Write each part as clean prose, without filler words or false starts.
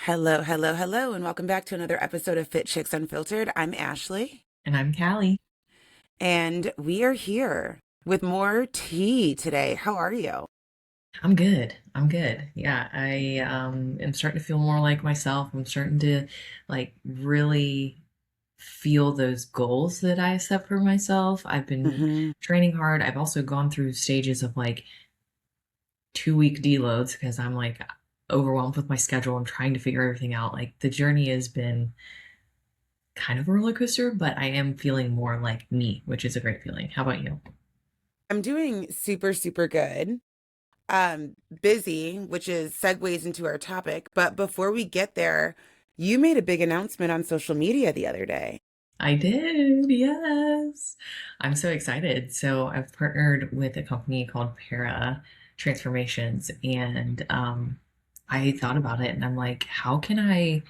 Hello, hello, hello, and welcome back to another episode of Fit Chicks Unfiltered. I'm Ashley, And I'm Callie. and we are here with more tea today. How are you? I'm good. I'm good. Yeah, I am starting to feel more like myself. I'm starting to really feel those goals that I set for myself. I've been Hmm. training hard. I've also gone through stages of like 2 week deloads because I'm like overwhelmed with my schedule and trying to figure everything out. Like the journey has been kind of a roller coaster, but I am feeling more like me, which is a great feeling. How about you? I'm doing super, super good. Busy, which is segues into our topic. But before we get there, you made a big announcement on social media the other day. I did, yes. I'm so excited. So I've partnered with a company called Para Transformations, and I thought about it, and I'm like, how can I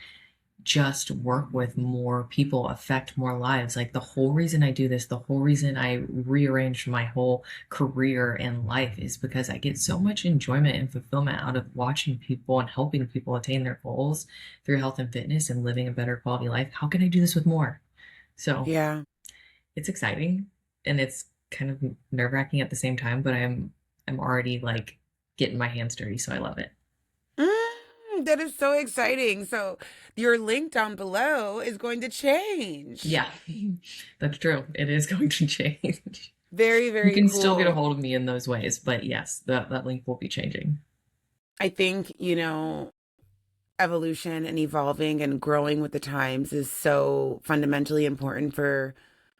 just work with more people, affect more lives? Like the whole reason I do this, the whole reason I rearranged my whole career and life is because I get so much enjoyment and fulfillment out of watching people and helping people attain their goals through health and fitness and living a better quality life. How can I do this with more? So Yeah. it's exciting and it's kind of nerve-wracking at the same time, but I'm already like getting my hands dirty, so I love it. That is so exciting. So your link down below is going to change. Yeah, that's true. It is going to change. Very, You very can still get a cool. hold of me in those ways, but yes, that link will be changing. I think, evolution and evolving and growing with the times is so fundamentally important for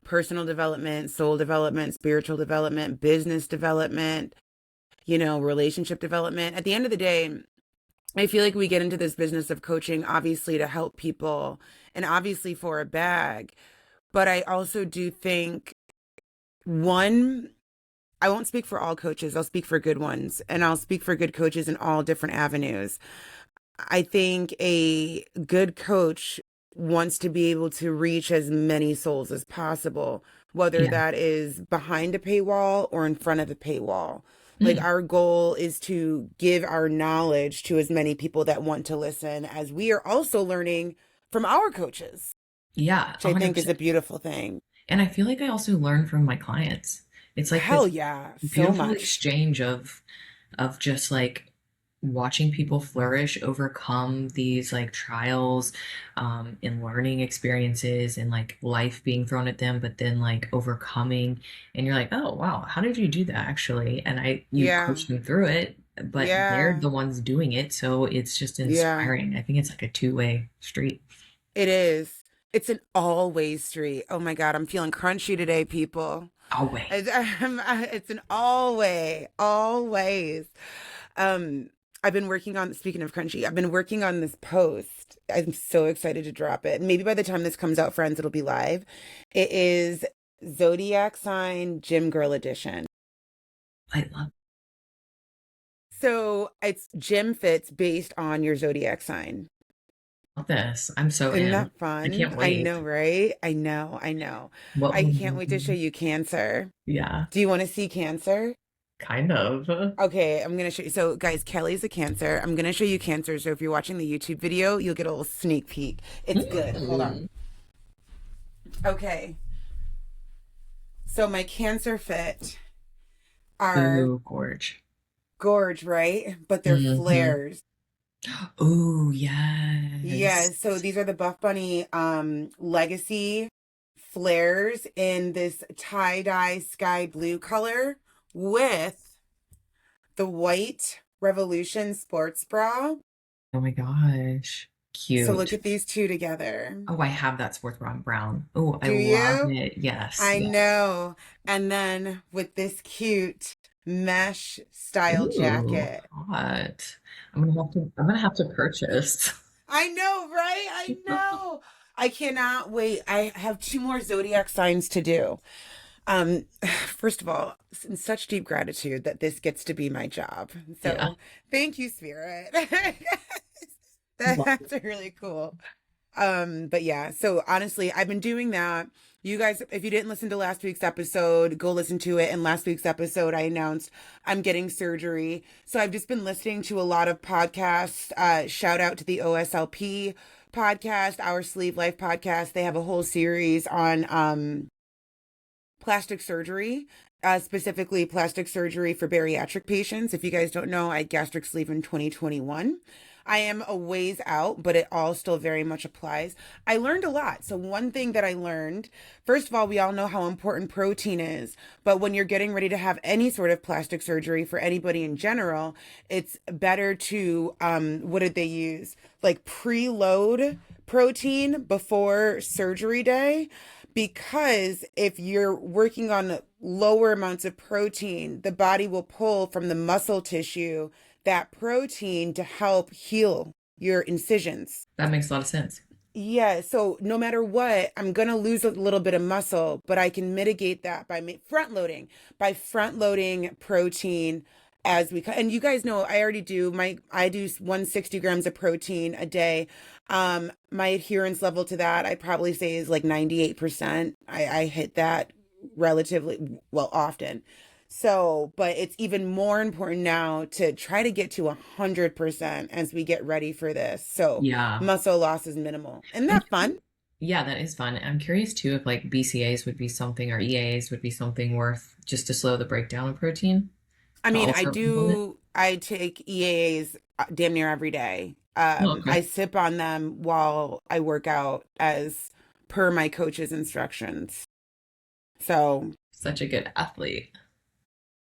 personal development, soul development, spiritual development, business development, relationship development. At the end of the day, I feel like we get into this business of coaching, obviously, to help people and obviously for a bag. But I also do think, one, I won't speak for all coaches, I'll speak for good ones, and I'll speak for good coaches in all different avenues. I think a good coach wants to be able to reach as many souls as possible, whether Yeah. that is behind a paywall or in front of a paywall. Like Mm. our goal is to give our knowledge to as many people that want to listen as we are also learning from our coaches, Yeah, which I think is 100%. a beautiful thing. And I feel like I also learn from my clients. It's like Hell this yeah, so beautiful much. exchange of just like watching people flourish, overcome these like trials, and learning experiences and like life being thrown at them, but then like overcoming. And you're like, oh wow, how did you do that actually? And you Yeah, coach them through it, but they're yeah, the ones doing it. So it's just yeah. inspiring. I think it's like a two-way street. It is. It's an always street. Oh my God, I'm feeling crunchy today, people. Always. It's an always, always. Um, I've been working on, speaking of crunchy, I've been working on this post. I'm so excited to drop it. Maybe by the time this comes out, friends, it'll be live. It is Zodiac Sign Gym Girl Edition. I love So it's gym fits based on your zodiac sign. this. I'm so Isn't in. that I fun? can't I wait. know, right? I know, I know. What I will can't wait to show you? you Cancer. Yeah, Do you want to see Cancer? kind of. Okay, I'm gonna show you. So, guys, Kelly's a Cancer. I'm gonna show you Cancer. So, if you're watching the YouTube video, you'll get a little sneak peek. It's good. Hold on. Mm. Okay. So, my Cancer fit are Ooh, gorge. gorge, right? But they're Hmm. flares. Ooh, Yeah. yes. So, these are the Buff Bunny Legacy flares in this tie-dye sky blue color with the white Revolution sports bra. Oh my gosh. So look Cute. at these two together. Oh, I have that sports bra in brown. Oh, I Do love you? it. Yes, I yes. know. And then with this cute mesh style Ooh, jacket. hot. I'm gonna have to purchase. I know, right? I know. I cannot wait. I have two more zodiac signs to do. Um, first of all, in such deep gratitude that this gets to be my job. Yeah. So thank you, Spirit. Love That's really cool. But yeah, so honestly, I've been doing that. You guys, if you didn't listen to last week's episode, go listen to it. In last week's episode, I announced I'm getting surgery. So I've just been listening to a lot of podcasts. Shout out to the OSLP podcast, Our Sleeve Life podcast. They have a whole series on plastic surgery, specifically plastic surgery for bariatric patients. If you guys don't know, I had gastric sleeve in 2021. I am a ways out, but it all still very much applies. I learned a lot. So, one thing that I learned, first of all, we all know how important protein is, but when you're getting ready to have any sort of plastic surgery for anybody in general, it's better to, what did they use? Like preload protein before surgery day, because if you're working on lower amounts of protein, the body will pull from the muscle tissue that protein to help heal your incisions. That makes a lot of sense. Yeah, so no matter what, I'm gonna lose a little bit of muscle, but I can mitigate that by front loading protein as and you guys know I already do I do 160 grams of protein a day. My adherence level to that I probably say is like 98%. I hit that relatively well often. So, but it's even more important now to try to get to 100% as we get ready for this. So Yeah. muscle loss is minimal. Isn't I'm that fun? Yeah, that is fun. I'm curious too if like BCAs would be something or EAAs would be something worth just to slow the breakdown of protein I to mean, also implement. I take EAAs damn near every day. Oh, I okay. sip on them while I work out as per my coach's instructions. So, Such a good athlete.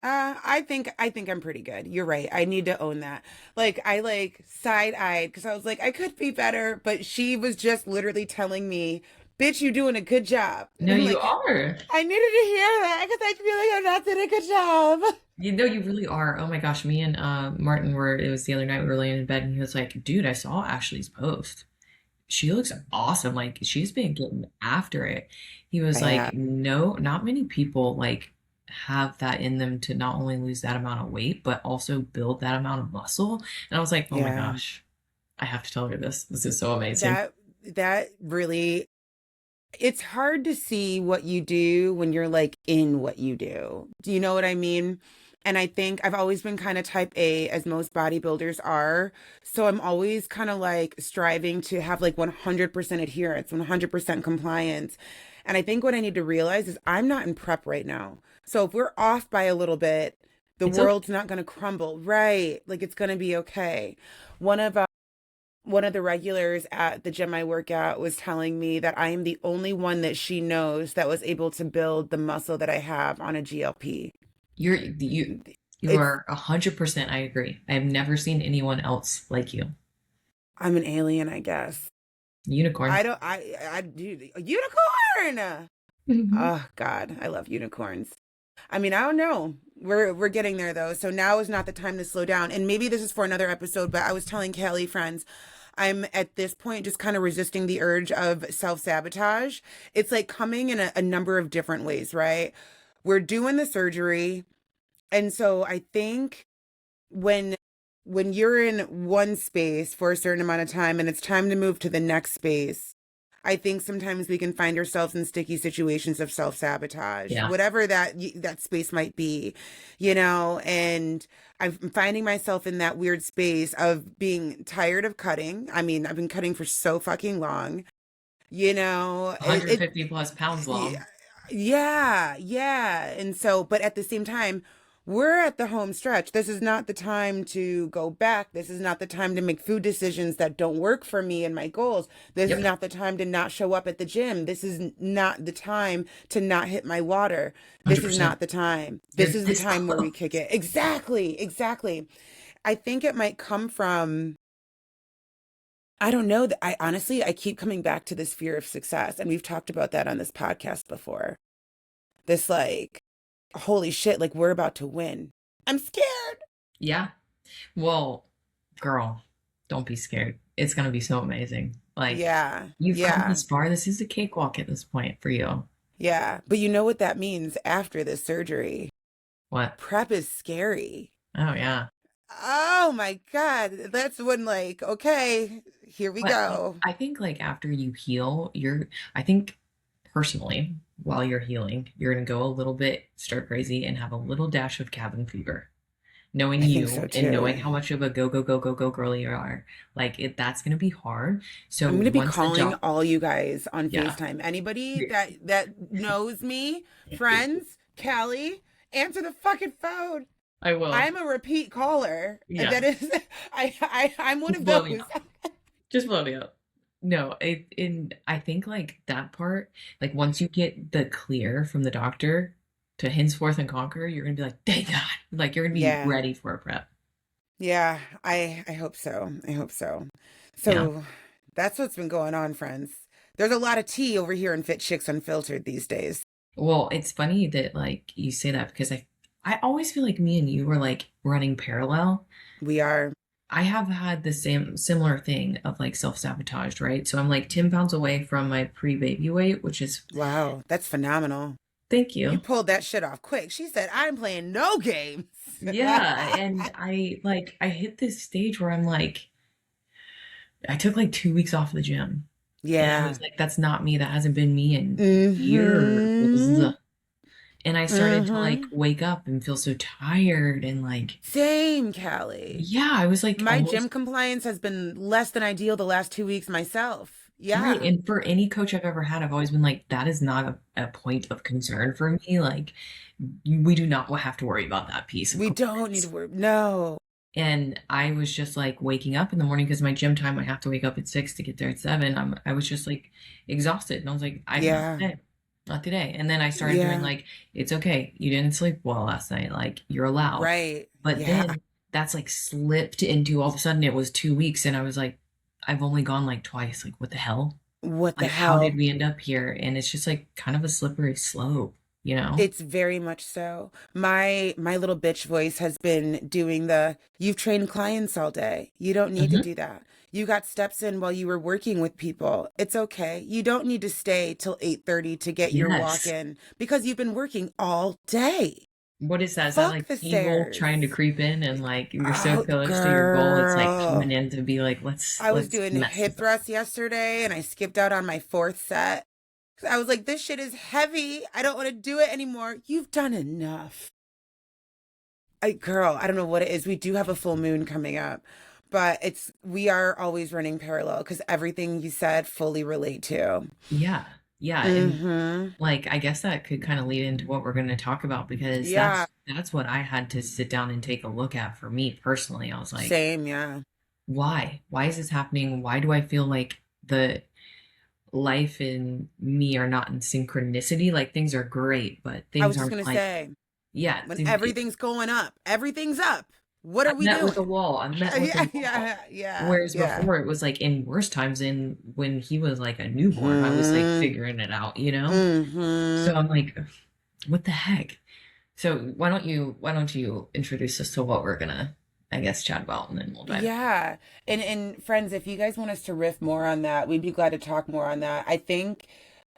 I think I'm pretty good. You're right. I need to own that. Like I like side-eyed because I was like, I could be better, but she was just literally telling me, bitch, you doing a good job. No, I'm you like, are. I needed to hear that because I feel like I'm not doing a good job. You know, you really are. Oh my gosh, me and Martin were, it was the other night, we were laying in bed and he was like, dude, I saw Ashley's post. She looks awesome. Like she's been getting after it. He I was like, have. no, not many people like have that in them to not only lose that amount of weight, but also build that amount of muscle. And I was like, oh my Yeah. gosh, I have to tell her this. This is so amazing. That that really it's hard to see what you do when you're like in what you do. Do you know what I mean? And I think I've always been kind of type A, as most bodybuilders are. So I'm always kind of like striving to have like 100% adherence, 100% compliance. And I think what I need to realize is I'm not in prep right now. So if we're off by a little bit, the It's okay. world's not going to crumble, right? Like it's going to be okay. One of one of the regulars at the gym I work at was telling me that I am the only one that she knows that was able to build the muscle that I have on a GLP. You It's are 100%. I agree. I have never seen anyone else like you. I'm an alien, I guess. Unicorn. I do a unicorn. Mhm. Oh God, I love unicorns. I mean, I don't know. We're getting there though. So now is not the time to slow down. And maybe this is for another episode, but I was telling Kelly friends, I'm at this point just kind of resisting the urge of self-sabotage. It's like coming in a number of different ways, right? We're doing the surgery. And so I think when you're in one space for a certain amount of time and it's time to move to the next space, I think sometimes we can find ourselves in sticky situations of self-sabotage, Yeah. whatever that space might be, you know, and I'm finding myself in that weird space of being tired of cutting. I mean, I've been cutting for so fucking long, you know, 150 plus pounds it long. yeah, yeah. And so, but at the same time, we're at the home stretch. This is not the time to go back. This is not the time to make food decisions that don't work for me and my goals. This is Yep. not the time to not show up at the gym. This is not the time to not hit my water. This is 100%. not the time. This You're is the this time where we close. kick it. Exactly, exactly. I think it might come from, I don't know that I honestly, I keep coming back to this fear of success. And we've talked about that on this podcast before. This like, holy shit, like we're about to win. I'm scared. Yeah. Well, girl, don't be scared. It's going to be so amazing. Like, Yeah, you've come yeah, this far. This is a cakewalk at this point for you. yeah. But you know what that means after this surgery? What? Prep is scary. Oh, yeah. Oh my God. That's when like, okay, here we But go. I think like after you heal, I think personally, while you're healing, you're gonna go a little bit stir crazy and have a little dash of cabin fever. Knowing I think so you and knowing too. how much of a go, go, go, go, go girl you are, like that's gonna be hard. So I'm gonna be once the calling job, all you guys on yeah, FaceTime. Anybody that knows me, friends, Callie, answer the fucking phone. I will. I'm a repeat caller. Yeah, That is, I'm one just of blow me those. up. Just blow me up. No, I think like that part, like once you get the clear from the doctor to henceforth and conquer, you're gonna be like, thank God. Like you're gonna be Yeah, ready for a prep. yeah. I hope so. I hope so. Yeah. So that's what's been going on, friends. There's a lot of tea over here in Fit Chicks Unfiltered these days. Well, it's funny that like you say that because I always feel like me and you were like running parallel. We are. I have had the same similar thing of like self-sabotage, right? So I'm like 10 pounds away from my pre-baby weight, which is Wow, that's phenomenal. thank You you. pulled that shit off quick. She said, I'm playing no games. Yeah, and I hit this stage where I'm like I took like 2 weeks off the gym. And I Yeah. was like, that's not me. That hasn't been me in years. Mm-hmm. And I started to like Mm-hmm. wake up and feel so tired and like, Same, Callie. yeah, I was like My almost gym compliance has been less than ideal the last 2 weeks myself. right. Yeah. And for any coach I've ever had, I've always been like, that is not a point of concern for me. Like, we do not have to worry about that piece of We don't need to compliance. worry. No. And I was just like waking up in the morning because my gym time, I have to wake up at 6 to get there at 7. I was just like exhausted. And I was like, I'm not Yeah. today. Not today. And then I started doing Yeah. like, it's okay. You didn't sleep well last night. Like, you're allowed. Right. But Yeah. then that's like slipped into all of a sudden it was 2 weeks. And I was like, I've only gone like twice. Like, what the hell? What the Like, how did hell? we end up here? And it's just like kind of a slippery slope, you know? It's very much so. My little bitch voice has been doing the you've trained clients all day. You don't need to Mhm. do that. You got steps in while you were working with people. It's okay. You don't need to stay till 8:30 to get your walk Yes. in because you've been working all day. What is that? Is that Fuck like the evil stairs. trying to creep in and like you're so Oh, close to your goal, it's like coming girl. in to be like, let's I was let's doing mess hip this up. thrusts yesterday and I skipped out on my fourth set. I was like, this shit is heavy. I don't want to do it anymore. You've done enough. Girl, I don't know what it is. We do have a full moon coming up, but we are always running parallel because everything you said fully relate to. Yeah. Yeah. And Mm-hmm. like I guess that could kind of lead into what we're going to talk about because Yeah, that's what I had to sit down and take a look at for me personally. I was like, same. Yeah. why? Why is this happening? Why do I feel like the life and me are not in synchronicity? Like things are great, but I things was just aren't gonna like, say, yeah, when everything's going up, everything's up. What are I'm we met with a doing? wall. I'm met with a Yeah, wall. yeah, yeah, Whereas yeah. before it was like in worse times in when he was like a newborn, I was like Mm-hmm. figuring it out, you know? So Mm-hmm. I'm like, what the heck? So why don't you introduce us to what we're gonna, I guess, chat about and then we'll dive in. Yeah. And friends, if you guys want us to riff more on that, we'd be glad to talk more on that. I think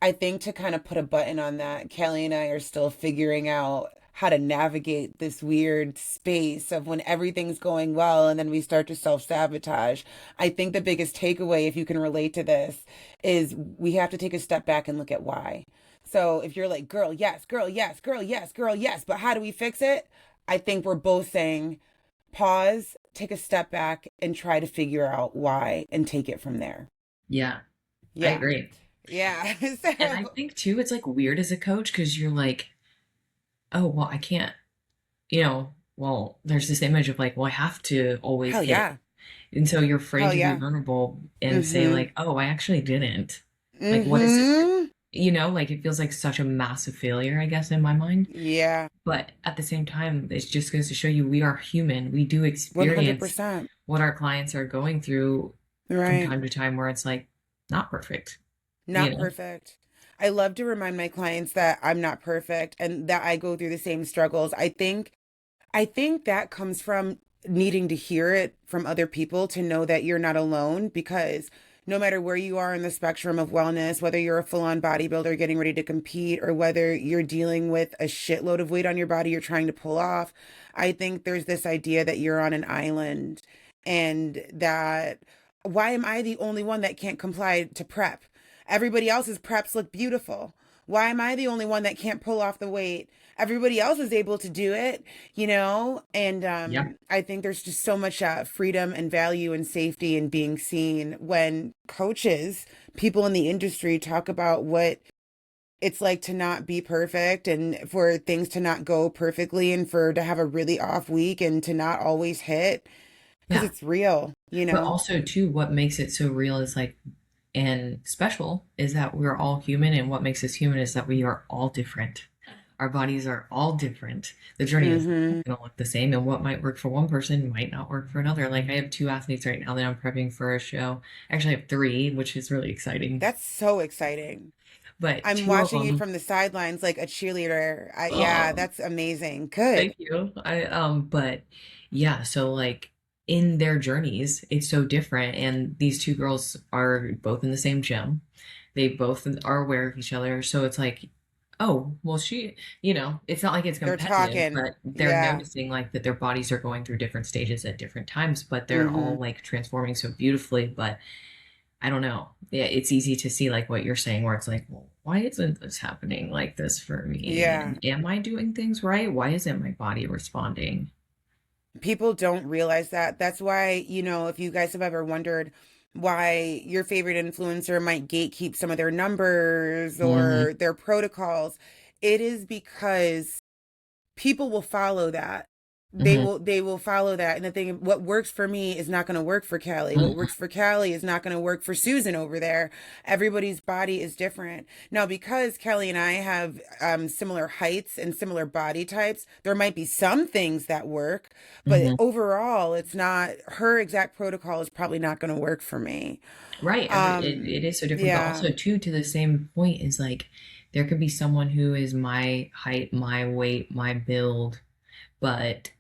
to kind of put a button on that, Kelly and I are still figuring out how to navigate this weird space of when everything's going well and then we start to self-sabotage. I think the biggest takeaway, if you can relate to this, is we have to take a step back and look at why. So if you're like, girl, yes, girl, yes, girl, yes, girl, yes, but how do we fix it? I think we're both saying pause, take a step back, and try to figure out why and take it from there. Yeah, I Yeah. agree. Yeah. And I So, think too, it's like weird as a coach because you're like, oh well, I can't, you know, well, there's this image of like, well, I have to always hell hit. yeah. And so you're afraid Hell to be yeah. vulnerable and say Mm-hmm. like, oh, I actually didn't. Like, what is it? Mm-hmm. You know, like it feels like such a massive failure, I guess, in my mind. Yeah. But at the same time, it just goes to show you we are human. We do experience 100%. what our clients are going through from Right. time to time where it's like not perfect, you Not know? perfect. I love to remind my clients that I'm not perfect and that I go through the same struggles. I think that comes from needing to hear it from other people to know that you're not alone because no matter where you are in the spectrum of wellness, whether you're a full-on bodybuilder getting ready to compete or whether you're dealing with a shitload of weight on your body you're trying to pull off, I think there's this idea that you're on an island and that why am I the only one that can't comply to prep? Everybody else's preps look beautiful. Why am I the only one that can't pull off the weight? Everybody else is able to do it, you know? And Yep. I think there's just so much freedom and value and safety in being seen when coaches, people in the industry talk about what it's like to not be perfect and for things to not go perfectly and for to have a really off week and to not always hit because Yeah. it's real, you But know? also too, what makes it so real is like and special is that we're all human, and what makes us human is that we are all different. Our bodies are all different. The journey is not Mm-hmm. going to look the same, and what might work for one person might not work for another. Like I have two athletes right now that I'm prepping for a show. Actually, I have three, which is really exciting. That's so exciting. But I'm two of watching you them, from the sidelines like a cheerleader. Yeah, oh, that's amazing. thank Good. you. But yeah, so like in their journeys, it's so different. And these two girls are both in the same gym. They both are aware of each other. So it's like, oh, well, it's not like it's They're competitive, talking. but they're Yeah. noticing like that their bodies are going through different stages at different times, but they're Mm-hmm. all like transforming so beautifully. But I don't know. Yeah, it's easy to see like what you're saying, where it's like, well, why isn't this happening like this for me? Yeah. And am I doing things right? Why isn't my body responding? People don't realize that. That's why, if you guys have ever wondered why your favorite influencer might gatekeep some of their numbers Hmm. or their protocols, it is because people will follow that. They Hmm. will they will follow that. And the thing, what works for me is not going to work for Callie. What Hmm. works for Callie is not going to work for Susan over there. Everybody's body is different. Now, because Kelly and I have similar heights and similar body types, there might be some things that work, but Hmm. overall, it's not her exact protocol is probably not going to work for me. Right. It is so different, but Yeah, also too, to the same point is like there could be someone who is my height, my weight, my build, but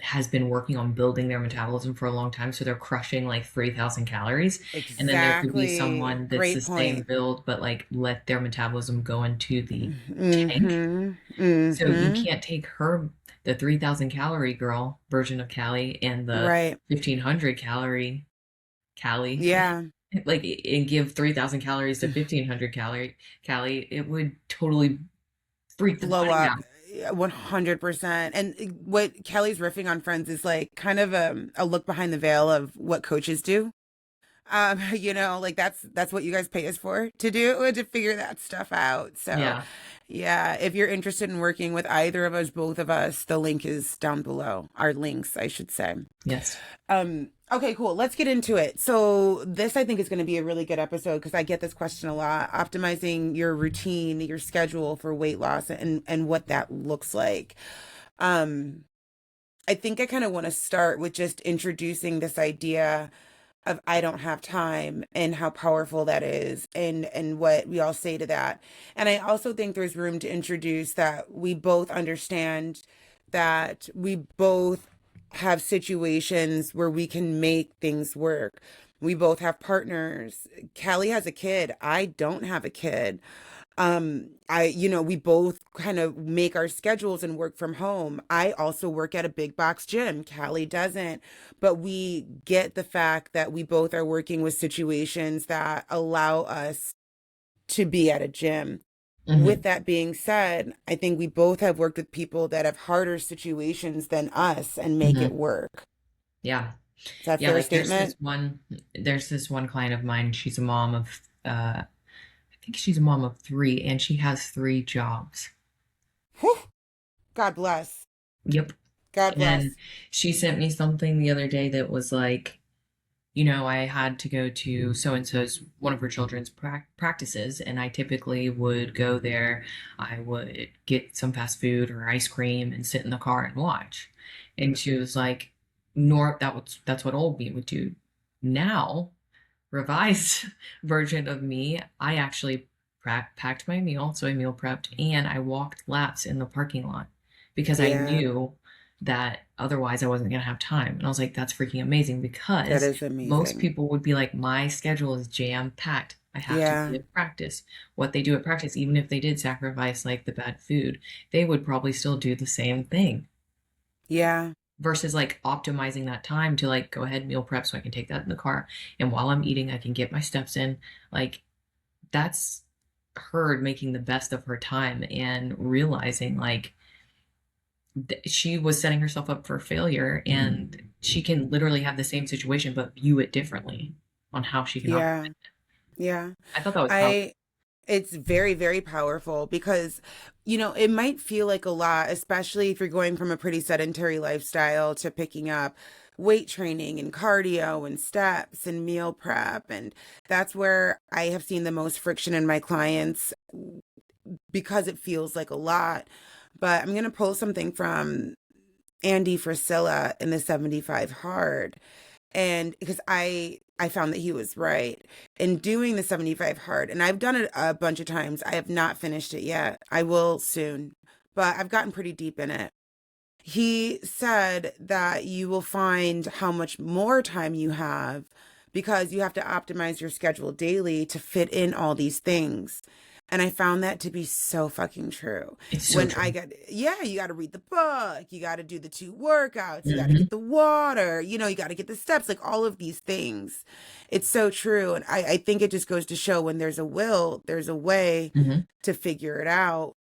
has been working on building their metabolism for a long time, so they're crushing like 3,000 calories. And then there could be exactly. someone that's the Great same point. build, but like let their metabolism go into the tank. Mm-hmm. So you Mm-hmm. can't take the 3,000 calorie girl version of Callie, and the Right. 1,500 calorie Callie, Yeah. like and give 3,000 calories to 1,500 Callie, it would totally freak the Blow body up out. 100%. And what Kelly's riffing on Friends is like kind of a look behind the veil of what coaches do. Like that's what you guys pay us for to do, to figure that stuff out. So, Yeah. yeah, if you're interested in working with either of us, both of us, the link is down below. Our links, I should say. Yes. Okay, cool. Let's get into it. So this I think is going to be a really good episode because I get this question a lot. Optimizing your routine, your schedule for weight loss and what that looks like. Um, I think I kind of want to start with just introducing this idea of I don't have time and how powerful that is and what we all say to that. And I also think there's room to introduce that we both understand that we both have situations where we can make things work. We both have partners. Callie has a kid. I don't have a kid. We both kind of make our schedules and work from home. I also work at a big box gym. Callie doesn't, but we get the fact that we both are working with situations that allow us to be at a gym. With Hmm. that being said, I think we both have worked with people that have harder situations than us and make it Hmm. work. Yeah. Is that a Yeah, fair like statement? there's this one client of mine, she's a mom of I think she's a mom of three, and she has three jobs. Whew, God bless. Yep. God And bless. she sent me something the other day that was like, I had to go to so and so's one of her children's practices, and I typically would go there. I would get some fast food or ice cream and sit in the car and watch. And she was like, "Nor that's what old me would do. Now, revised version of me, I actually packed my meal, so I meal prepped, and I walked laps in the parking lot because I Yeah. knew." that otherwise I wasn't going to have time. And I was like, that's freaking amazing, That because is most amazing. people would be like, my schedule is jam packed. I have to be Yeah. at practice. What they do at practice, even if they did sacrifice like the bad food, they would probably still do the same thing, Yeah. versus like optimizing that time to like go ahead meal prep so I can take that in the car. And while I'm eating, I can get my steps in. Like, that's her making the best of her time and realizing like she was setting herself up for failure, and she can literally have the same situation but view it differently on how she can optimize. Yeah. Yeah. I thought that was powerful. I It's very, very powerful because, it might feel like a lot, especially if you're going from a pretty sedentary lifestyle to picking up weight training and cardio and steps and meal prep. And that's where I have seen the most friction in my clients because it feels like a lot. But I'm going to pull something from Andy Frisella in the 75 Hard. And because I found that he was right in doing the 75 hard, and I've done it a bunch of times. I have not finished it yet. I will soon, but I've gotten pretty deep in it. He said that you will find how much more time you have because you have to optimize your schedule daily to fit in all these things. And I found that to be so fucking true. It's so When true. yeah, you got to read the book, you got to do the 2 workouts, you got to Hmm. get the water, you got to get the steps, like all of these things. It's so true. And I think it just goes to show when there's a will, there's a way Hmm. to figure it out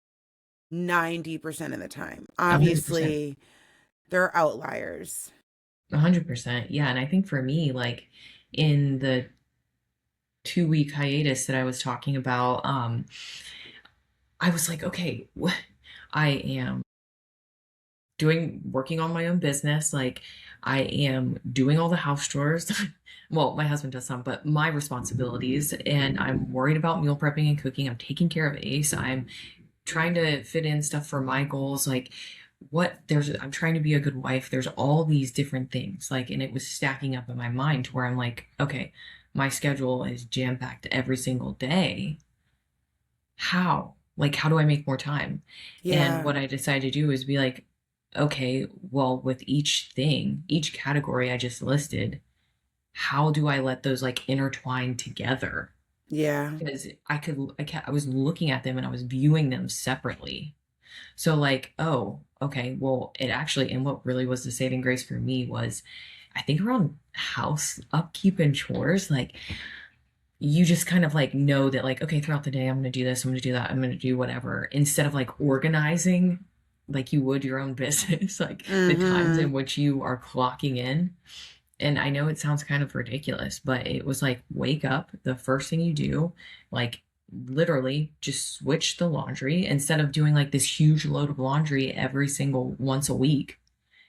90% of the time. 100%. Obviously, there are outliers. 100%. Yeah. And I think for me, like in the 2 week hiatus that I was talking about, I was like, okay, I am working on my own business. Like, I am doing all the house chores. Well, my husband does some, but my responsibilities. And I'm worried about meal prepping and cooking. I'm taking care of Ace. I'm trying to fit in stuff for my goals. Like, I'm trying to be a good wife. There's all these different things. Like, and it was stacking up in my mind to where I'm like, okay, my schedule is jam packed every single day. How? Like, how do I make more time? And Yeah. what I decided to do is be like, okay, well, with each thing, each category I just listed, how do I let those like intertwine together? Yeah. Because I was looking at them and I was viewing them separately. So like, oh, okay, well, it actually, and what really was the saving grace for me was, I think around house upkeep and chores, like you just kind of like know that like, okay, throughout the day I'm going to do this, I'm going to do that, I'm going to do whatever, instead of like organizing like you would your own business, like the times Mm-hmm. in which you are clocking in. And I know it sounds kind of ridiculous, but it was like, wake up, the first thing you do, like literally just switch the laundry instead of doing like this huge load of laundry every single once a week.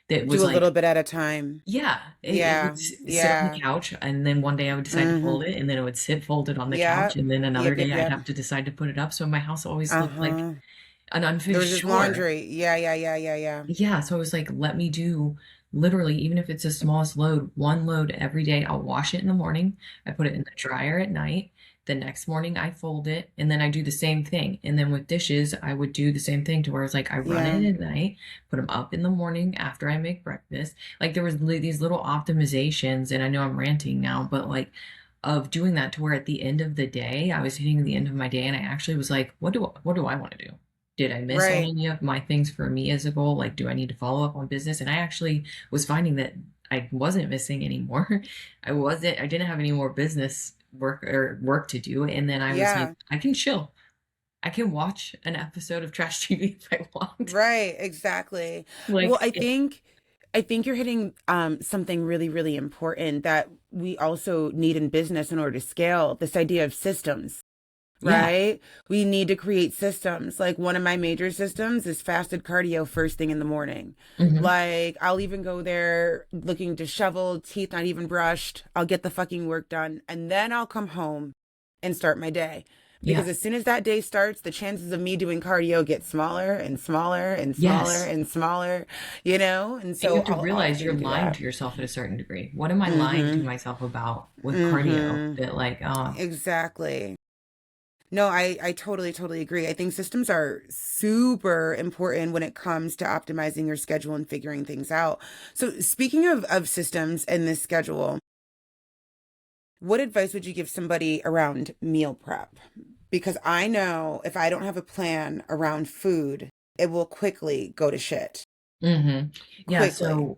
That was Do a like, little bit at a time. yeah, it would Yeah. sit on the Yeah. couch, and then one day I would decide to fold Mm-hmm. it, and then it would sit folded on the couch, Yep. and then another Yep. day Yep. I'd Yep. have to decide to put it up. So my house always looked like Uh-huh. an There was unfinished just chore. laundry. Yeah. Yeah. Yeah. Yeah. Yeah. Yeah, so I was like, let me do literally, even if it's the smallest load, one load every day. I'll wash it in the morning. I put it in the dryer at night. The next morning I fold it, and then I do the same thing. And then with dishes, I would do the same thing to where it's like I run Yeah. it at night, put them up in the morning after I make breakfast. Like there was these little optimizations, and I know I'm ranting now, but like of doing that to where at the end of the day, I was hitting the end of my day, and I actually was like, what do I want to do? Did I miss on Right. any of my things for me as a goal? Like, do I need to follow up on business? And I actually was finding that I wasn't missing anymore. I didn't have any more business work to do. And then I was like, Yeah. I can chill. I can watch an episode of trash TV if I want. Right. Exactly. Well, Like, I think you're hitting something really, really important that we also need in business in order to scale. This idea of systems. yeah. Right? We need to create systems. Like one of my major systems is fasted cardio first thing in the morning. Hmm. Like I'll even go there looking disheveled, teeth not even brushed. I'll get the fucking work done and then I'll come home and start my day. Yeah. Because as soon as that day starts, the chances of me doing cardio get smaller and smaller and smaller Yes. and smaller. And And you so have to I'll realize you're often do lying that. to yourself at a certain degree. What am I lying to Mm-hmm. myself about with cardio? Mm-hmm. That like, Exactly. No, I totally, totally agree. I think systems are super important when it comes to optimizing your schedule and figuring things out. So speaking of systems and this schedule, what advice would you give somebody around meal prep? Because I know if I don't have a plan around food, it will quickly go to shit. Mm-hmm. Yeah, Quickly. so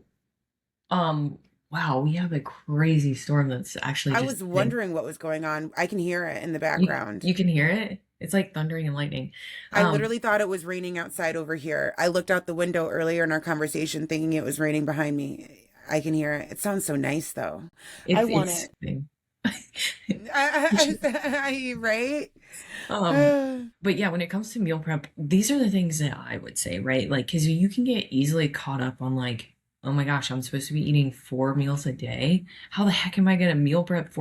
wow, we have a crazy storm that's actually I just was hitting. wondering what was going on. I can hear it in the You background. you can hear it? It's like thundering and lightning. I Um, literally thought it was raining outside over here. I looked out the window earlier in our conversation thinking it was raining behind me. I can hear it. It sounds so nice though. I want it's it. soothing. Right? Um, but yeah, when it comes to meal prep, these are the things that I would say, right? Like, because you can get easily caught up on like, oh my gosh, I'm supposed to be eating 4 meals a day. How the heck am I going to meal prep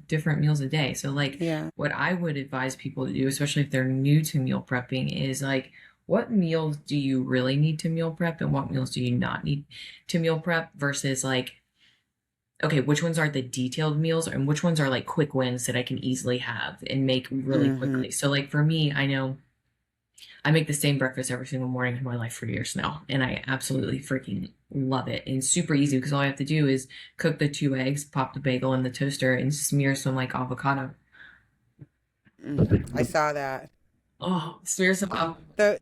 different meals a day? So, like, Yeah. what I would advise people to do, especially if they're new to meal prepping, is like, what meals do you really need to meal prep and what meals do you not need to meal prep versus like, okay, which ones are the detailed meals and which ones are like quick wins that I can easily have and make really Hmm. quickly. So like for me, I know I make the same breakfast every single morning in my life for years now, and I absolutely freaking love it. And it's super easy because all I have to do is cook the 2 eggs, pop the bagel in the toaster, and smear some like avocado. I saw that. Oh, smear some The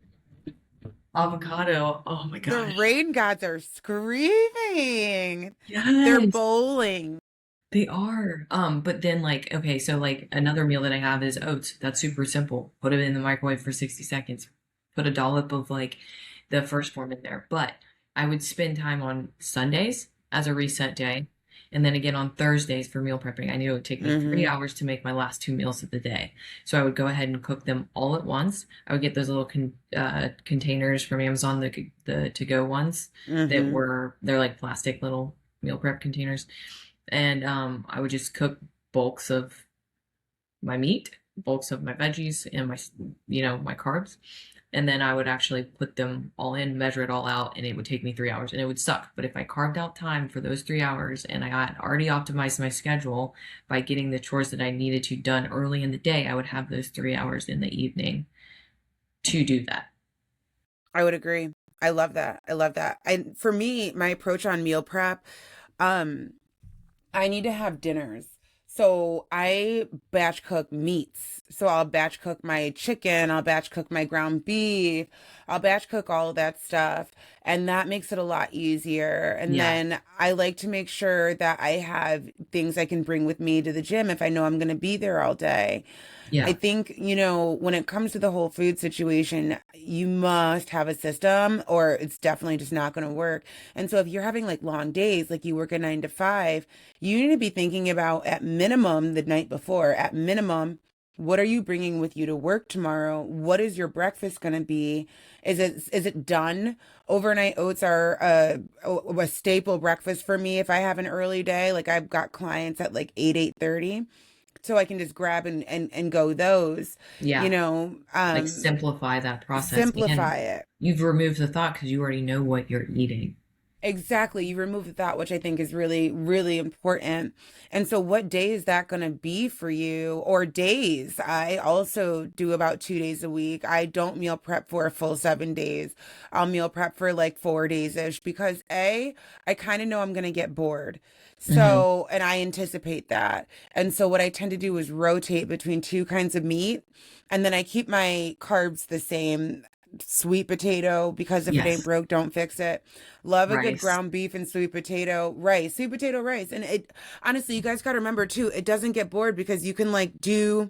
avocado. Oh my the gosh. rain gods are screaming. They're Yes. bowling. They are. But then like, okay, so like another meal that I have is oats. That's super simple. Put it in the microwave for 60 seconds. Put a dollop of like the first form in there. But I would spend time on Sundays as a reset day. And then again on Thursdays for meal prepping. I knew it would take me three Hmm. hours to make my last 2 meals of the day. So I would go ahead and cook them all at once. I would get those little containers from Amazon, the to-go ones that Hmm. they're like plastic little meal prep containers, and I would just cook bulks of my meat, bulks of my veggies, and my carbs, and then I would actually put them all in, measure it all out, and it would take me 3 hours, and it would suck. But if I carved out time for those 3 hours, and I had already optimized my schedule by getting the chores that I needed to done early in the day, I would have those 3 hours in the evening to do that. I would agree. I love that. I love that. And for me, my approach on meal prep, um, I need to have dinners. So I batch cook meats. So I'll batch cook my chicken, I'll batch cook my ground beef, I'll batch cook all of that stuff. And that makes it a lot easier. And Yeah, then I like to make sure that I have things I can bring with me to the gym if I know I'm going to be there all day. I yeah, think, when it comes to the whole food situation, you must have a system or it's definitely just not going to work. And so if you're having like long days, like you work a 9 to 5, you need to be thinking about at minimum the night before, at minimum, what are you bringing with you to work tomorrow? What is your breakfast going to be? Is it done? Overnight oats are a staple breakfast for me if I have an early day. Like I've got clients at like 8:30, so I can just grab and go those, you yeah. know, Like um, simplify that process, and simplify it. you've removed the thought because you already know what you're eating. Exactly. You remove the thought, which I think is really, really important. And so, what day is that going to be for you? Or days? I also do about 2 days a week. I don't meal prep for a full 7 days. I'll meal prep for like 4 days ish because I kind of know I'm going to get bored. Hmm. So, and I anticipate that. And so, what I tend to do is rotate between two kinds of meat. And then I keep my carbs the same. Sweet potato, because if it ain't Yes, broke, don't fix it. Love a good rice. ground beef and sweet potato rice. And it honestly, you guys got to remember too, it doesn't get bored because you can like do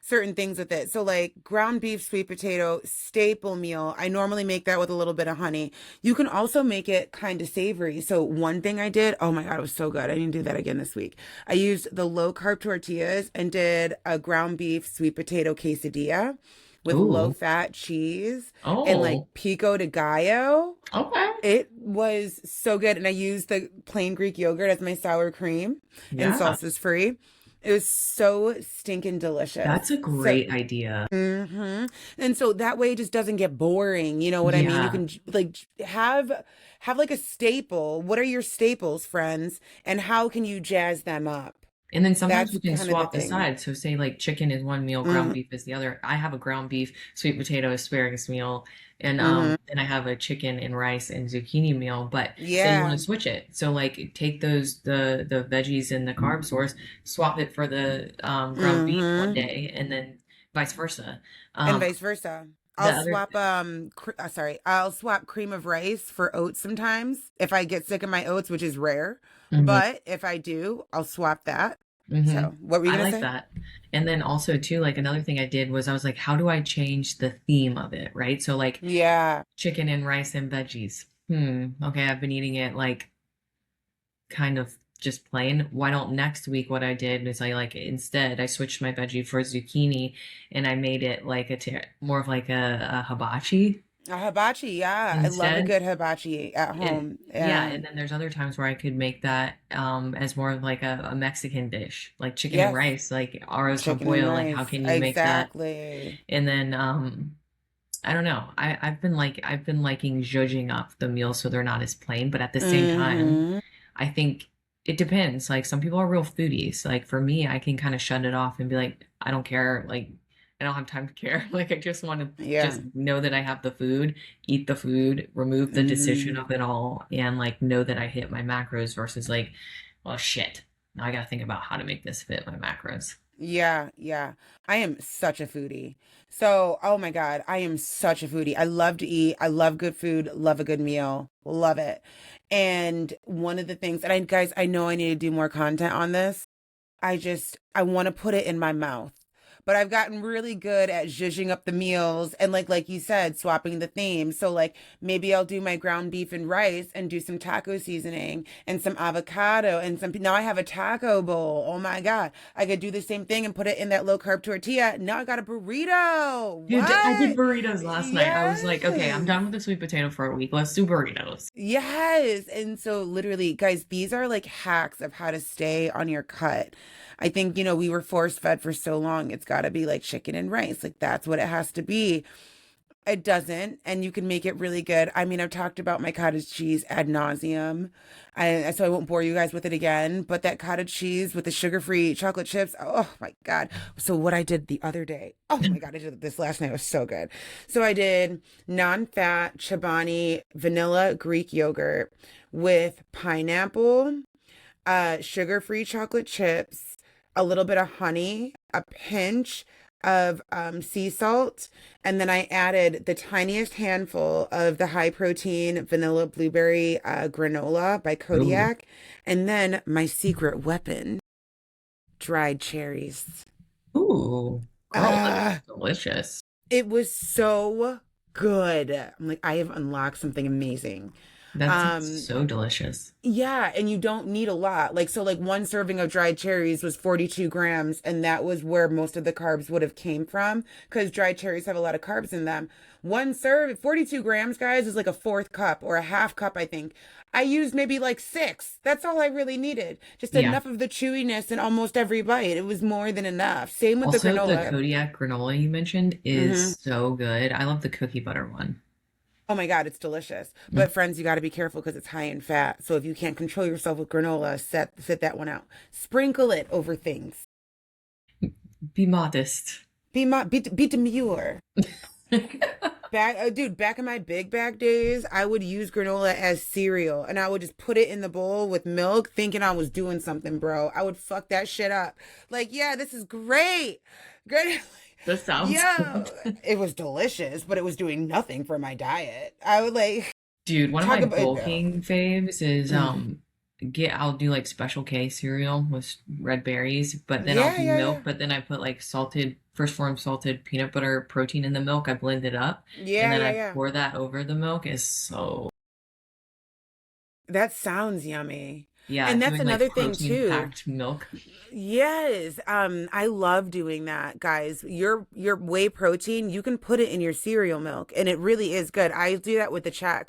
certain things with it. So like ground beef, sweet potato, staple meal. I normally make that with a little bit of honey. You can also make it kind of savory. So one thing I did, oh my God, it was so good. I need to do that again this week. I used the low carb tortillas and did a ground beef, sweet potato quesadilla with low Ooh. fat cheese and like Oh, pico de gallo. okay. It was so good. And I used the plain Greek yogurt as my sour cream and Yeah, salsas free. It was so stinking that's delicious. a So, great idea. and so that way it just doesn't get boring. You know what I mean? You Yeah. can like have like a staple. What are your staples, friends? And how can you jazz them up? And then sometimes That's you can kind of the swap the thing. sides. So say like chicken is one meal, ground Mm, beef is the other. I have a ground beef, sweet potato, asparagus meal, and mm-hmm. then I have a chicken and rice and zucchini meal. But say you want Yeah. to switch it. So like take those the veggies and the carb source, swap it for the ground beef one Mm-hmm. day, and then vice versa. And Um vice versa. the I'll other swap I'll swap cream of rice for oats sometimes if I get sick of my oats, which is rare. mhm, But if I do, I'll swap that. mhm. So, what were you I gonna like say? that. And then also too, like another thing I did was I was like, how do I change the theme of it, right? So like Yeah. chicken and rice and veggies. Okay, I've been eating it like kind of just plain. Why don't next week what I did is I like instead I switched my veggie for zucchini and I made it like more of like a hibachi A hibachi, yeah. I love a instead. good hibachi at And home. yeah, Yeah. and then there's other times where I could make that as more of like a Mexican dish, like chicken and Yes. rice, like arroz con Chicken and pollo. Like how rice. can you make that? Exactly. And then I don't know. I've been liking zhuzhing up the meals so they're not as plain, but at the same time, Mm-hmm. I think it depends. Like some people are real foodies. Like for me, I can kind of shut it off and be like, I don't care. Like I don't have time to care. Like I just want to Yeah. just know that I have the food, eat the food, remove the decision Mm-hmm. of it all, and like know that I hit my macros versus like, well, shit. Now I gotta think about how to make this fit my macros. Yeah, yeah. I am such a foodie. So, oh my God, I am such a foodie. I love to eat. I love good food, love a good meal, love it. And one of the things, and guys, I know I need to do more content on this. I want to put it in my mouth. But I've gotten really good at zhuzhing up the meals and like you said, swapping the themes. So like maybe I'll do my ground beef and rice and do some taco seasoning and some avocado and some now I have a taco bowl. Oh my God. I could do the same thing and put it in that low carb tortilla. Now I got a burrito. Dude, I did What? burritos last night. I was like, okay, I'm Yes. done with the sweet potato for a week. Let's do burritos. Yes. And so literally, guys, these are like hacks of how to stay on your cut. I think, we were force fed for so long. It's got to be like chicken and rice. Like that's what it has to be. It doesn't, and you can make it really good. I mean, I've talked about my cottage cheese ad nauseum. So I won't bore you guys with it again, but that cottage cheese with the sugar-free chocolate chips, oh my God. So what I did the other day, oh my God, I did this last night. It was so good. So I did non-fat Chobani vanilla Greek yogurt with pineapple, sugar-free chocolate chips, a little bit of honey, a pinch of sea salt, and then I added the tiniest handful of the high protein vanilla blueberry granola by Ooh, Kodiak, and then my secret weapon, dried cherries. ooh, girl, that Ah, sounds delicious. it was so good. I'm like, I have unlocked something amazing. That sounds Um, so delicious. Yeah, and you don't need a lot. Like, so like one serving of dried cherries was 42 grams, and that was where most of the carbs would have came from, because dried cherries have a lot of carbs in them. One serve, 42 grams, guys, is like a fourth cup or a half cup, I think. I used maybe like six. That's all I really needed. Just Yeah. enough of the chewiness in almost every bite. It was more than enough. Same with the Also, the granola. Kodiak granola you mentioned is Hmm. so good. I love the cookie butter one. Oh my God, it's delicious. Mm. But friends, you got to be careful because it's high in fat. So if you can't control yourself with granola, set that one out. Sprinkle it over things. Be modest. Be demure. Dude, back in my big bag days, I would use granola as cereal and I would just put it in the bowl with milk thinking I was doing something, bro. I would fuck that shit up. Like, yeah, this is great. Great. This sounds Yo, good. it was delicious, but it was doing nothing for my diet. I would like Dude, one of talk my about it. bulking faves is Mm. I'll do like Special K cereal with red berries, but then I'll Yeah, do yeah, milk, yeah. but then I put like salted first form salted peanut butter protein in the milk. I blend it up and Yeah, then yeah, I yeah. pour that over the milk. Is so That sounds yummy. yeah, And that's doing like another thing protein too. packed milk. Yes, I love doing that, guys. Your whey protein, you can put it in your cereal milk, and it really is good. I do that with the Chex.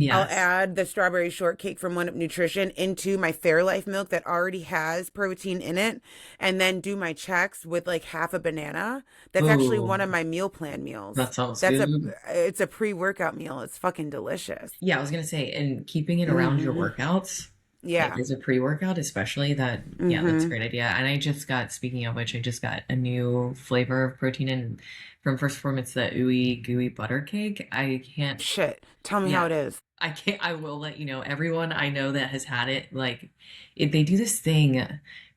I'll Yes. add the strawberry shortcake from One Up Nutrition into my Fairlife milk that already has protein in it, and then do my Chex with like half a banana. That's actually one Ooh, of my meal plan meals. that sounds That's a good. it's a pre-workout meal. It's fucking delicious. Yeah, I was gonna say, and keeping it around your Hmm. workouts Yeah. like as a pre-workout, especially that, yeah, that's a Mm-hmm. great idea. And I just got, speaking of which, I just got a new flavor of protein in from First Form. It's the ooey gooey butter cake. I can't, Shit. Tell me how yeah, it is. I can't, I will let you know. Everyone I know that has had it, like, they do this thing.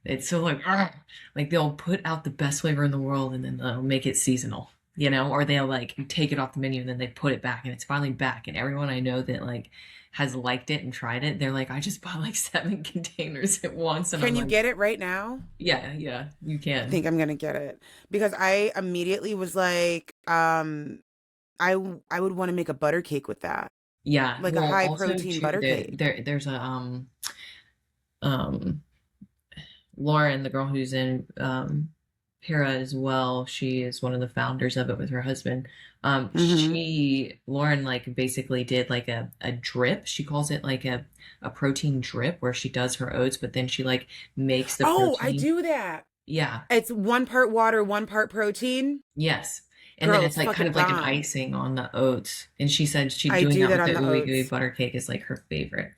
It's so like, "Argh," like they'll put out the best flavor in the world and then they'll make it seasonal, or they'll like take it off the menu and then they put it back and it's finally back. And everyone I know that like has liked it and tried it, they're like, I just bought like 7 containers at once. And I'm Can you like, get it right now? yeah, yeah, you I can. think I'm gonna get it because I immediately was like, I would want to make a butter cake with that, Yeah. like a Well, high also protein too, butter cake. there's a, um, Lauren, the girl who's in Para as well, she is one of the founders of it with her husband. Mm-hmm. Lauren, like basically did like a drip. She calls it like a protein drip where she does her oats, but then she like makes the Oh, I protein. do that. Yeah. It's 1 part water, 1 part protein. Yes. And then Girl, it's it's like kind fucking of like an bomb. icing on the oats. And she said she I doing do that that with the on the ooey gooey oats. butter cake is like her favorite.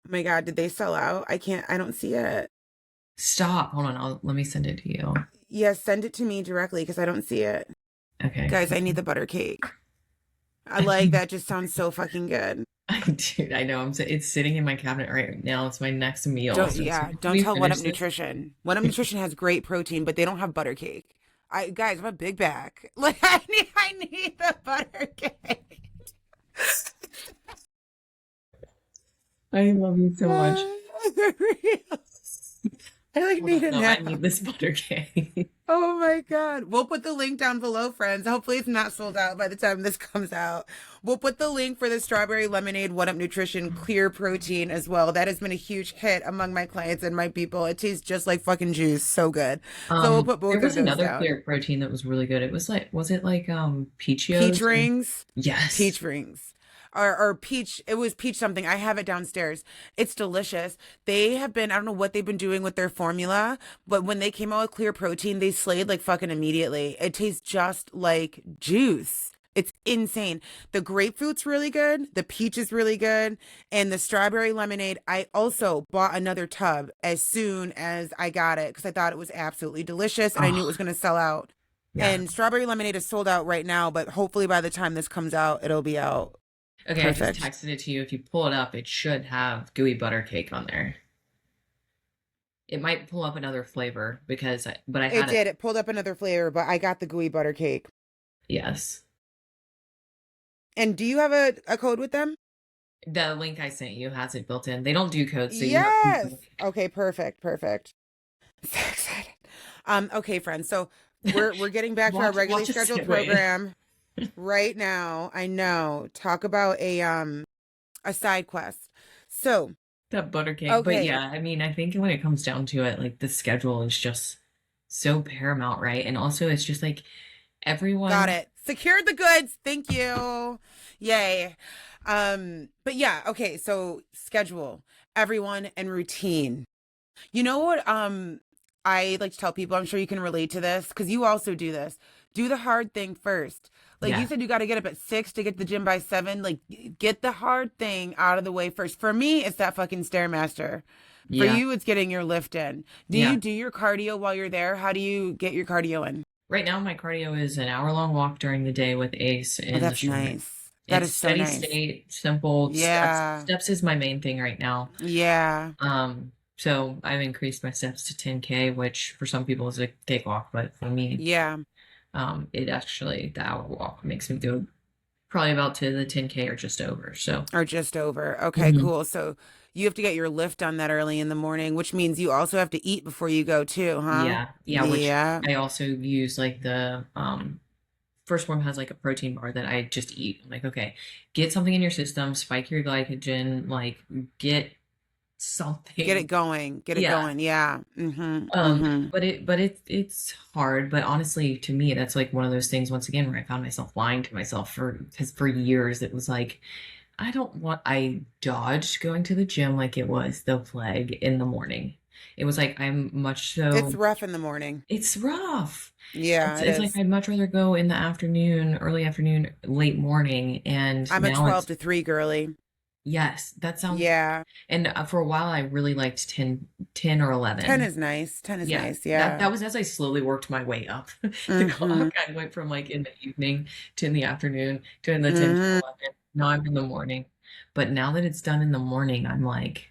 Oh my God, did they sell out? I can't, I don't see it. Stop. Hold on. Let me send it to you. Yes, send it to me directly because I don't see it. Okay. Guys, I need the butter cake. I like that. Just sounds so fucking good. Dude, I know. It's sitting in my cabinet right now. It's my next meal. Don't, So as yeah, soon as don't we tell One Up finish this, Nutrition. One Up Nutrition has great protein, but they don't have butter cake. Guys, I'm a big back. Like I need the butter cake. I love you so much. For real. I like Hold need on, it no, I now. need this butter cake. Oh my God. We'll put the link down below, friends. Hopefully it's not sold out by the time this comes out. We'll put the link for the strawberry lemonade One Up Nutrition clear protein as well. That has been a huge hit among my clients and my people. It tastes just like fucking juice. So good. So we'll put There both of was those another down. clear protein that was really good. It was like, was it like Peach Peachios? rings. Yes. Peach rings. Or peach, it was peach something. I have it downstairs. It's delicious. They have been, I don't know what they've been doing with their formula, but when they came out with clear protein, they slayed like fucking immediately. It tastes just like juice. It's insane. The grapefruit's really good. The peach is really good. And the strawberry lemonade, I also bought another tub as soon as I got it because I thought it was absolutely delicious and I knew it Oh, was going to sell out. yeah. And strawberry lemonade is sold out right now, but hopefully by the time this comes out, it'll be out. Okay, I just Perfect. texted it to you. If you pull it up, it should have gooey butter cake on there. It might pull up another flavor but I It had it. did. It pulled up another flavor, but I got the gooey butter cake. Yes. And do you have a code with them? The link I sent you has it built in. They don't do codes, so you have Yes. Okay, perfect, perfect. So excited. Okay, friends. So we're getting back to our regularly watch us scheduled wait. program right now. I know. Talk about a side quest. So, That butter cake. But okay, yeah, I mean, I think when it comes down to it, like the schedule is just so paramount, right? And also it's just like got everyone, it. Secured the goods. Thank you. Yay. But yeah, okay, so schedule, everyone, and routine. You know what I like to tell people, I'm sure you can relate to this because you also do this. Do the hard thing first. Like you yeah, said, you got to get up at 6 to get to the gym by 7. Like get the hard thing out of the way first. For me, it's that fucking Stairmaster. For yeah, you, it's getting your lift in. Do you yeah. do your cardio while you're there? How do you get your cardio in? Right now, my cardio is an hour-long walk during the day with Ace Oh, in the that's short. nice. That It's is so steady nice. state, simple steps. Yeah. Steps is my main thing right now. Yeah. So I've increased my steps to 10K, which for some people is a cakewalk, but for me, Yeah. it actually, the hour walk makes me go probably about to the 10K or just over. So, Or just over. Okay, mhm. cool. So you have to get your lift done that early in the morning, which means you also have to eat before you go too, huh? Yeah, yeah, which Yeah. I also use like the First Form has like a protein bar that I just eat. I'm like, okay, get something in your system, spike your glycogen, like get Get it something. going. Get it Yeah. going. Yeah. Mm-hmm. Mm-hmm. It's hard, but honestly, to me, that's like one of those things once again where I found myself lying to myself because for years it was like I dodged going to the gym like it was the plague in the morning. It was like I'm much It's so rough in the morning. it's rough. Yeah, it It's like is. I'd much rather go in the afternoon, early afternoon, late morning, and I'm a now 12 it's to 3 girly. Yes, that sounds. Yeah. And for a while, I really liked 10 or 10 11. is nice. 10 is Yeah, nice. that Yeah. was as I slowly worked my way up the Mm-hmm. clock. I went from like in the evening to in the afternoon to in the 10 to Mm-hmm. 11. Now I'm in the morning. But now that it's done in the morning, I'm like,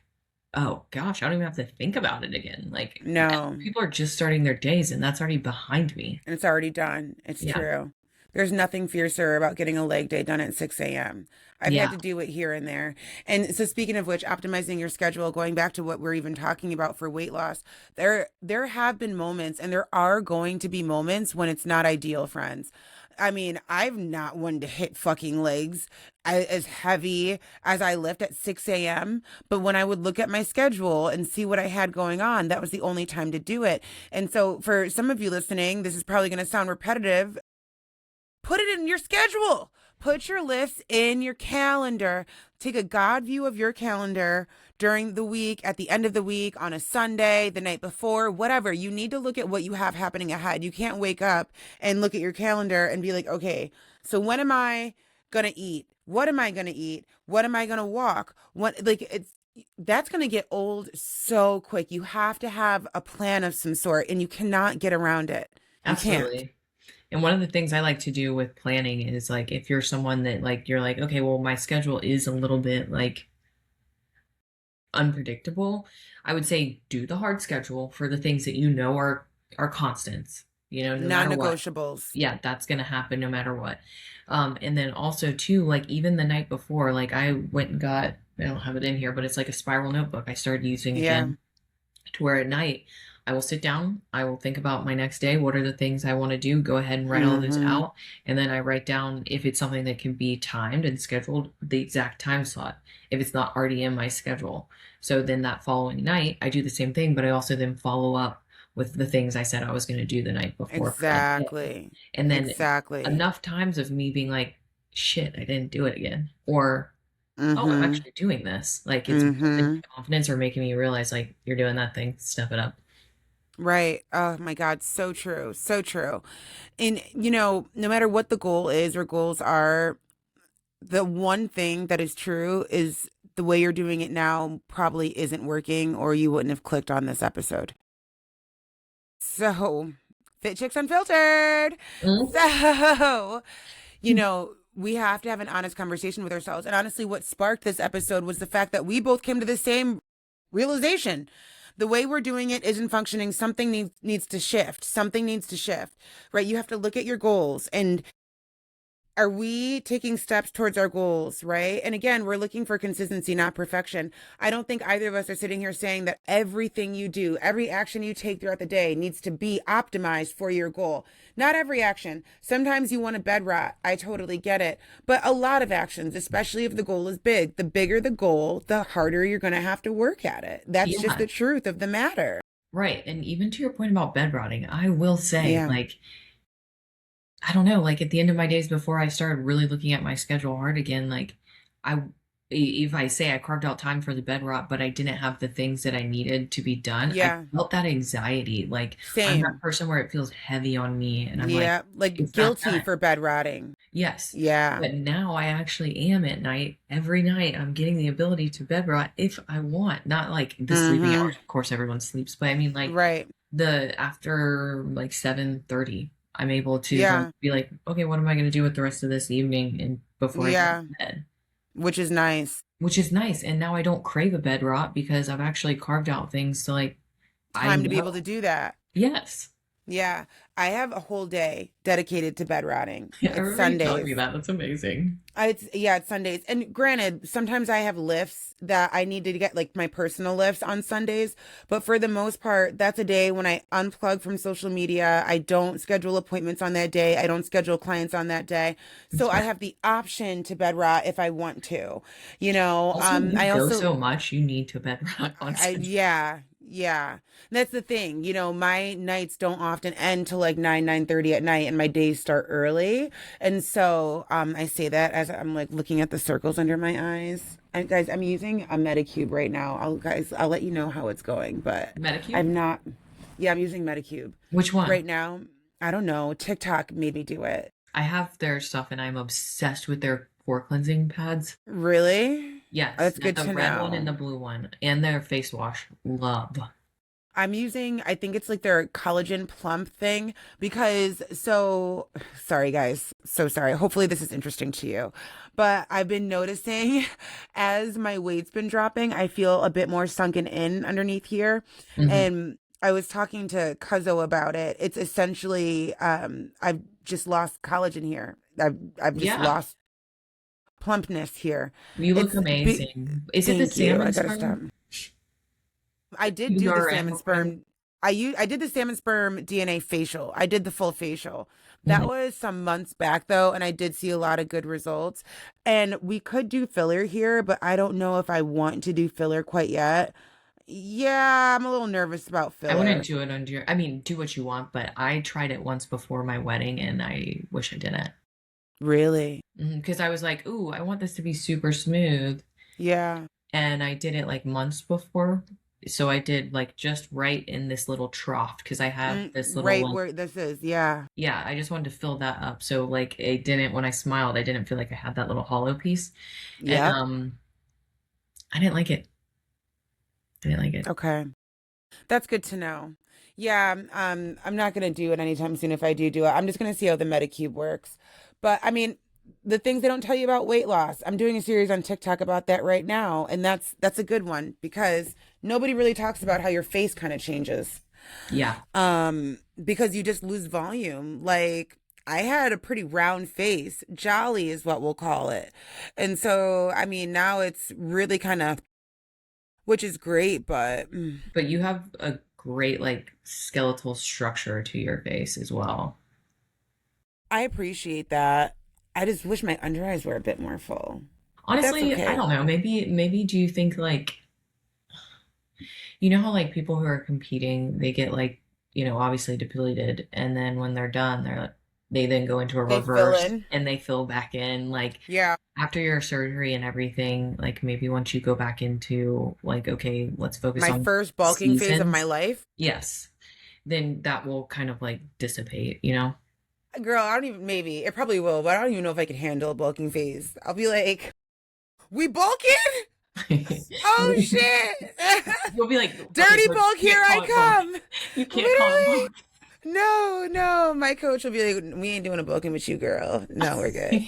oh gosh, I don't even have to think about it again. Like No. people are just starting their days and that's already behind me. And it's already done. It's Yeah. true. There's nothing fiercer about getting a leg day done at 6 a.m. I've had Yeah. to do it here and there. And so speaking of which, optimizing your schedule, going back to what we're even talking about for weight loss, there have been moments and there are going to be moments when it's not ideal, friends. I mean, I've not wanted to hit fucking legs as heavy as I lift at 6 a.m. But when I would look at my schedule and see what I had going on, that was the only time to do it. And so, for some of you listening, this is probably going to sound repetitive. Put it in your schedule. Put your lifts in your calendar. Take a God view of your calendar during the week, at the end of the week, on a Sunday, the night before, whatever. You need to look at what you have happening ahead. You can't wake up and look at your calendar and be like, okay, so when am I going to eat? What am I going to eat? What am I going to walk? What, like, it's, that's going to get old so quick. You have to have a plan of some sort and you cannot get around it. You can't. Absolutely. And one of the things I like to do with planning is like if you're someone that like you're like, okay, well my schedule is a little bit like unpredictable, I would say do the hard schedule for the things that you know are constants, no matter what. Non-negotiables. Yeah, that's gonna happen no matter what. And then also too, like even the night before, like I went and got, I don't have it in here, but it's like a spiral notebook I started using Yeah. again to where at night I will sit down, I will think about my next day. What are the things I want to do? Go ahead and write all this Mm-hmm. out. And then I write down if it's something that can be timed and scheduled, the exact time slot, if it's not already in my schedule. So then that following night, I do the same thing, but I also then follow up with the things I said I was going to do the night before for that day. Exactly. And then Exactly. enough times of me being like, shit, I didn't do it again. Or, oh, I'm Mm-hmm. actually doing this. Like it's building Mm-hmm. confidence or making me realize like you're doing that thing, step it up. Right. Oh my God. So true. So true. And, no matter what the goal is or goals are, the one thing that is true is the way you're doing it now probably isn't working or you wouldn't have clicked on this episode. So, Fit Chicks Unfiltered. Mhm. So, we have to have an honest conversation with ourselves. And honestly, what sparked this episode was the fact that we both came to the same realization. The way we're doing it isn't functioning. Something needs to shift. Something needs to shift, right? You have to look at your goals and are we taking steps towards our goals, right? And again, we're looking for consistency, not perfection. I don't think either of us are sitting here saying that everything you do, every action you take throughout the day needs to be optimized for your goal. Not every action. Sometimes you want to bed rot. I totally get it. But a lot of actions, especially if the goal is big, the bigger the goal, the harder you're going to have to work at it. That's just Yeah, the truth of the matter. right. And even to your point about bed rotting, I will say, Yeah. like, I don't know, like at the end of my days before I started really looking at my schedule hard again, like I if I say I carved out time for the bed rot, but I didn't have the things that I needed to be done, I Yeah. felt that anxiety. Like I'm that Same. person where it feels heavy on me and I'm like, Yeah. Like it's not guilty done. for bed rotting. Yes. Yeah. But now I actually am at night. Every night I'm getting the ability to bed rot if I want. Not like the sleeping Mm-hmm. hours. Of course everyone sleeps, but I mean like Right. the after like 7:30, I'm able to like Yeah. be like, okay, what am I gonna do with the rest of this evening and before I go to Yeah. bed? Which is nice. Which is nice. And now I don't crave a bed rot because I've actually carved out things to like I Time to be able know. to do that. Yes. Yeah. I have a whole day dedicated to bed rotting. Yeah, I It's remember you telling me Sundays. that. That's amazing. It's Sundays. And granted, sometimes I have lifts that I need to get like my personal lifts on Sundays, but for the most part, that's a day when I unplug from social media. I don't schedule appointments on that day. I don't schedule clients on that day. So I Smart. have the option to bed rot if I want to. Also, you I go also so much, you need to bed rot on schedule. yeah, yeah. That's the thing. My nights don't often end till like 9:30 at night and my days start early. And so I say that as I'm like looking at the circles under my eyes. And guys, I'm using a Medicube right now. I'll let you know how it's going, but Medicube? I'm not yeah, I'm using Medicube Which one? right now. I don't know. TikTok made me do it. I have their stuff and I'm obsessed with their pore cleansing pads. Really? Yes, That's yeah, good the to red one and know. the blue one, and their face wash. Love. I'm using, I think it's like their collagen plump thing because, so sorry guys, so sorry. Hopefully this is interesting to you. But I've been noticing as my weight's been dropping, I feel a bit more sunken in underneath here. Hmm. And I was talking to Cuzzo about it. It's essentially, I've just lost collagen here. I've just Yeah, lost plumpness here. you look It's big. amazing. Is it the Thank you. I salmon gotta stop. sperm? I did You do the are salmon MRM? sperm. I did the salmon sperm DNA facial. I did the full facial. That Mhm. was some months back though, and I did see a lot of good results. And we could do filler here, but I don't know if I want to do filler quite yet. Yeah, I'm a little nervous about I wouldn't filler. do it under I mean, do what you want, but I tried it once before my wedding and I wish I didn't. Really? Because I was like, ooh, I want this to be super smooth. Yeah. And I did it like months before. So I did like just right in this little trough because I have this little Right like, where this is. Yeah. yeah, I just wanted to fill that up. So like it didn't, when I smiled, I didn't feel like I had that little hollow piece. And Yep. I didn't like it. I didn't like it. Okay. That's good to know. Yeah, I'm not gonna do it anytime soon if I do it. I'm just gonna see how the Metacube works. But I mean, the things they don't tell you about weight loss. I'm doing a series on TikTok about that right now, and that's a good one because nobody really talks about how your face kind of changes. Yeah. Because you just lose volume. Like I had a pretty round face, jolly is what we'll call it. And so, I mean, now it's really kind of, which is great, but But you have a great like skeletal structure to your face as well. I appreciate that. I just wish my under eyes were a bit more full, but that's Honestly, I okay. don't know. Maybe do you think like you know how like people who are competing, they get like, obviously depleted and then when they're done, they then go into a They fill reverse in. and they fill back in like Yeah. after your surgery and everything, like maybe once you go back into like, okay, let's focus My on first bulking phase of season. my life. Yes. Then that will kind of like dissipate, you know? Girl, I don't even, maybe it probably will, but I don't even know if I can handle a bulking phase. I'll be like, we bulking? Oh shit. You'll be like, okay, Dirty coach, bulk, you here can't call it bulk. I come. You can't call it Literally. bulk. No, no. My coach will be like, we ain't doing a bulking with you, girl. No, we're good.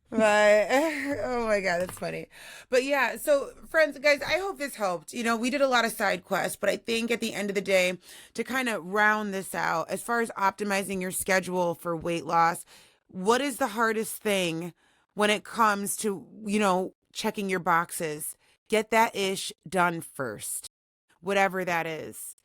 But oh my God, that's funny. But yeah, so friends, guys, I hope this helped. We did a lot of side quests, but I think at the end of the day, to kind of round this out, as far as optimizing your schedule for weight loss, what is the hardest thing when it comes to, checking your boxes? Get that ish done first, whatever that is.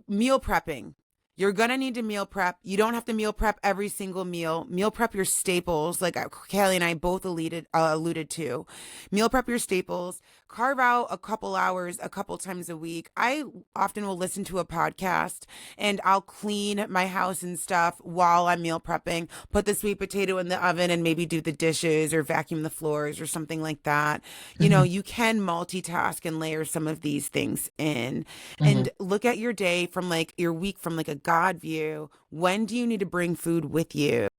Meal prepping. You're gonna need to meal prep. You don't have to meal prep every single meal. Meal prep your staples, like Callie and I both alluded to. Meal prep your staples. Carve out a couple hours a couple times a week. I often will listen to a podcast and I'll clean my house and stuff while I'm meal prepping. Put the sweet potato in the oven and maybe do the dishes or vacuum the floors or something like that. Hmm. You can multitask and layer some of these things in Hmm. and look at your day from like your week from like a God view. When do you need to bring food with you?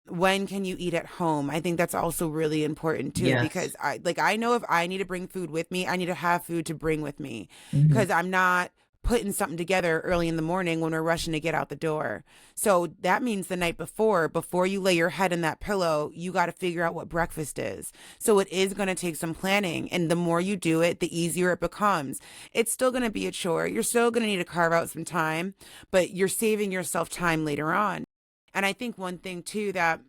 When can you eat at home? I think that's also really important too Yes. because I know if I need to bring food with me, I need to have food to bring with me Hmm. because I'm not putting something together early in the morning when we're rushing to get out the door. So that means the night before you lay your head in that pillow, you got to figure out what breakfast is. So it is going to take some planning, and the more you do it, the easier it becomes. It's still going to be a chore. You're still going to need to carve out some time, but you're saving yourself time later on. And I think one thing too that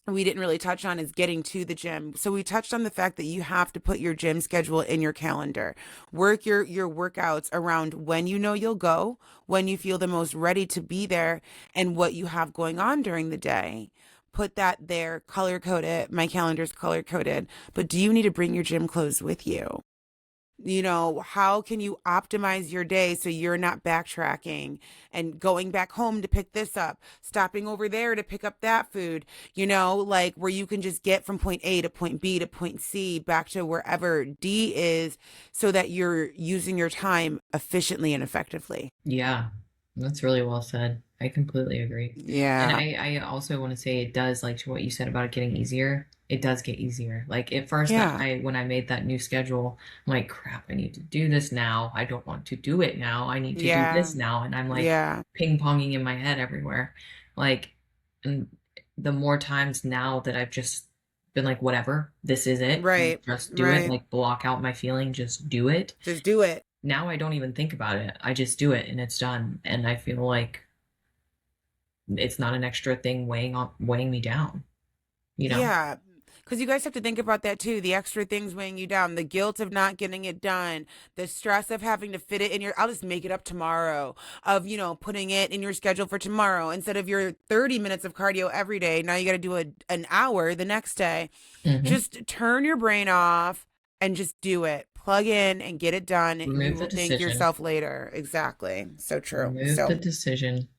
we didn't really touch on is getting to the gym. So we touched on the fact that you have to put your gym schedule in your calendar. Work your workouts around when you know you'll go, when you feel the most ready to be there, and what you have going on during the day. Put that there, color code it. My calendar's color coded. But do you need to bring your gym clothes with you? How can you optimize your day so you're not backtracking and going back home to pick this up, stopping over there to pick up that food, like where you can just get from point A to point B to point C back to wherever D is so that you're using your time efficiently and effectively. Yeah, that's really well said. I completely agree. And Yeah. I also want to say it does like to what you said about it getting easier. it does get easier. Like at first that Yeah. night when I made that new schedule, I'm like, crap, I need to do this now. I don't want to do it now. I need to do Yeah. this now. And I'm like Yeah. ping-ponging in my head everywhere. Like, and the more times now that I've just been like, whatever, this is it. Right. Just do it. Right. Like block out my feeling, just do it. Just do it. Now I don't even think about it. I just do it and it's done. And I feel like it's not an extra thing weighing me down, you know? Yeah. Because you guys have to think about that too. The extra things weighing you down, the guilt of not getting it done, the stress of having to fit it in your, I'll just make it up tomorrow, of, putting it in your schedule for tomorrow. Instead of your 30 minutes of cardio every day, now you got to do an hour the next day. Hmm. Just turn your brain off and just do it. Plug in and get it done. You Remove the will thank decision. yourself later. Exactly. So true. Remove the decision.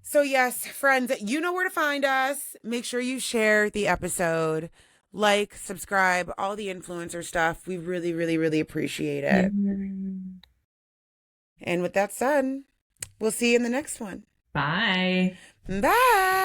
So yes, friends, you know where to find us. Make sure you share the episode, like, subscribe, all the influencer stuff. We really, really, really appreciate Yeah. it. And with that said, we'll see you in the next one. Bye. Bye.